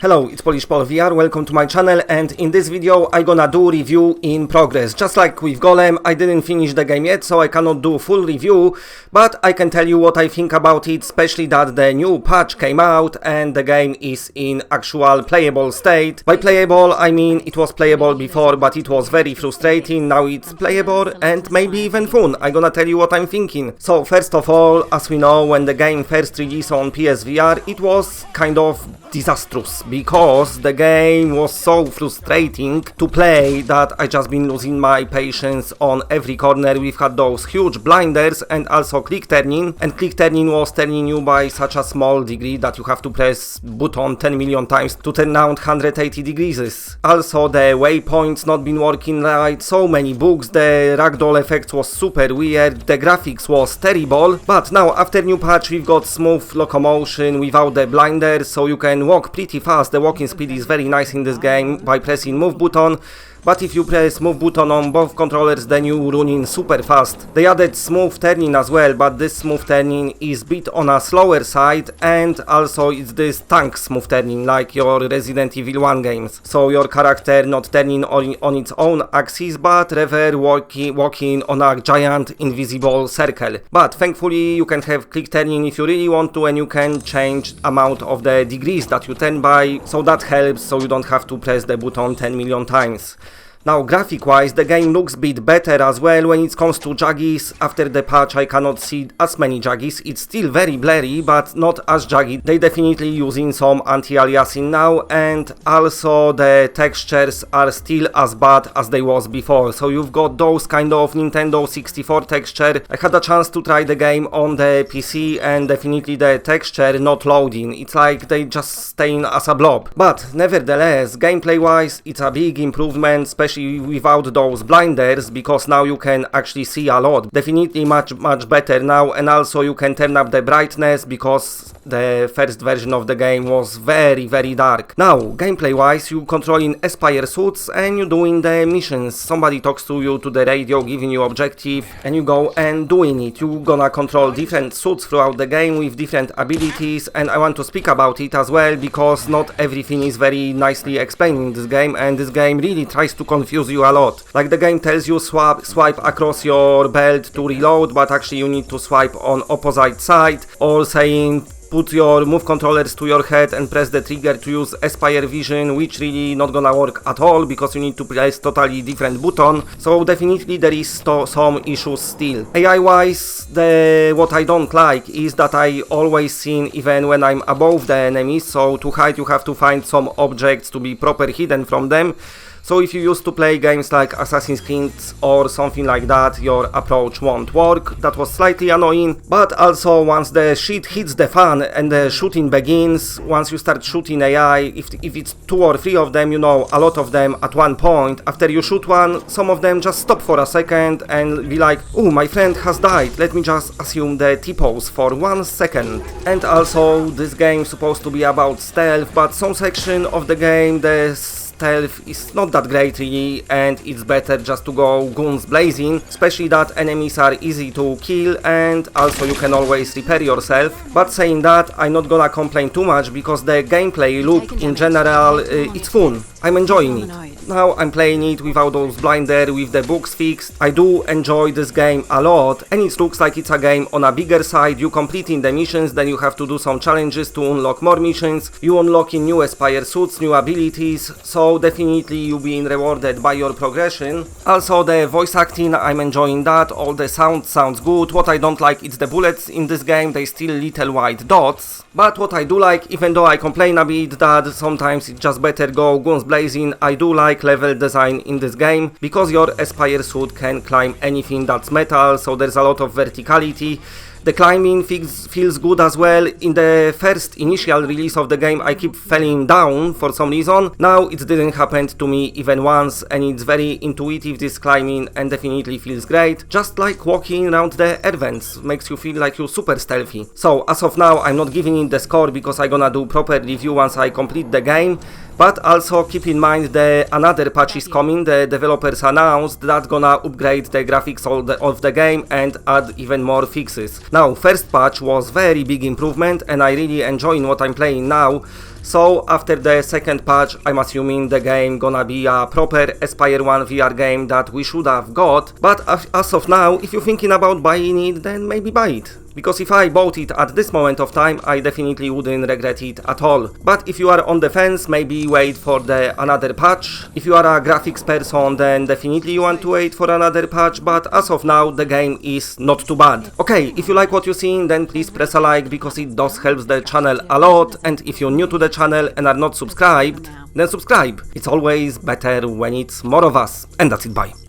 Hello, it's Polish Paul VR, welcome to my channel, and in this video I gonna do review in progress. Just like with Golem, I didn't finish the game yet, so I cannot do full review, but I can tell you what I think about it, especially that the new patch came out and the game is in actual playable state. By playable, I mean it was playable before, but it was very frustrating. Now it's playable and maybe even fun. I'm gonna tell you what I'm thinking. So first of all, as we know, when the game first released on PSVR, it was kind of disastrous because the game was so frustrating to play that I just been losing my patience on every corner. We've had those huge blinders and also click turning, and click turning was turning you by such a small degree that you have to press button 10 million times to turn around 180 degrees. Also the waypoints not been working right, so many bugs, the ragdoll effects was super weird, the graphics was terrible, but now after new patch we've got smooth locomotion without the blinders, so you can walk pretty fast. The walking speed is very nice in this game by pressing move button, but if you press move button on both controllers then you run in super fast. They added smooth turning as well, but this smooth turning is bit on a slower side, and also it's this tank smooth turning like your Resident Evil 1 games. So your character not turning on its own axis, but rather walking on a giant invisible circle. But thankfully you can have click turning if you really want to, and you can change amount of the degrees that you turn by, so that helps, so you don't have to press the button 10 million times. Now, graphic-wise, the game looks a bit better as well. When it comes to jaggies, after the patch I cannot see as many jaggies. It's still very blurry, but not as jaggy. They definitely using some anti-aliasing now, and also the textures are still as bad as they was before. So you've got those kind of Nintendo 64 texture. I had a chance to try the game on the PC, and definitely the texture not loading. It's like they just staying as a blob. But nevertheless, gameplay-wise, it's a big improvement, especially without those blinders, because now you can actually see a lot. Definitely much better now, and also you can turn up the brightness because the first version of the game was very dark. Now, gameplay wise, you controlling Espire suits and you doing the missions. Somebody talks to you to the radio, giving you objective, and you go and doing it. You gonna control different suits throughout the game with different abilities, and I want to speak about it as well because not everything is very nicely explained in this game, and this game really tries to confuse you a lot. Like the game tells you swipe across your belt to reload, but actually you need to swipe on opposite side, or saying put your move controllers to your head and press the trigger to use Espire vision, which really not gonna work at all because you need to press totally different button. So definitely there is some issues still. AI wise, what I don't like is that I always seen even when I'm above the enemies, so to hide you have to find some objects to be proper hidden from them. So if you used to play games like Assassin's Creed or something like that, your approach won't work. That was slightly annoying, but also once the shit hits the fan and the shooting begins, once you start shooting AI, if it's 2 or 3 of them, you know, a lot of them at one point, after you shoot one, some of them just stop for a second and be like, oh, my friend has died, let me just assume the T-pose for 1 second. And also, this game is supposed to be about stealth, but some section of the game, the stealth is not that great really, and it's better just to go guns blazing, especially that enemies are easy to kill and also you can always repair yourself. But saying that, I'm not gonna complain too much because the gameplay loop in general, it's fun. I'm enjoying it. Now I'm playing it without those blinders, with the bugs fixed. I do enjoy this game a lot, and it looks like it's a game on a bigger side. You completing the missions, then you have to do some challenges to unlock more missions. You unlocking new Espire suits, new abilities, so definitely you being rewarded by your progression. Also the voice acting, I'm enjoying that. All the sounds good. What I don't like is the bullets in this game, they still little white dots. But what I do like, even though I complain a bit that sometimes it's just better go guns blazing, I do like level design in this game because your Espire suit can climb anything that's metal, so there's a lot of verticality. The climbing feels good as well. In the first initial release of the game I keep falling down for some reason. Now it didn't happen to me even once, and it's very intuitive, this climbing, and definitely feels great. Just like walking around the air vents, makes you feel like you're super stealthy. So as of now I'm not giving it the score because I'm gonna do proper review once I complete the game. But also keep in mind that another patch is coming. The developers announced that's gonna upgrade the graphics of the game and add even more fixes. Now, first patch was very big improvement and I really enjoying what I'm playing now. So after the second patch, I'm assuming the game gonna be a proper Espire 1 VR game that we should have got, but as of now, if you're thinking about buying it, then maybe buy it. Because if I bought it at this moment of time, I definitely wouldn't regret it at all. But if you are on the fence, maybe wait for another patch. If you are a graphics person, then definitely you want to wait for another patch, but as of now, the game is not too bad. Okay, if you like what you're seeing, then please press a like, because it does help the channel a lot, and if you're new to the channel and are not subscribed, then subscribe. It's always better when it's more of us. And that's it, bye.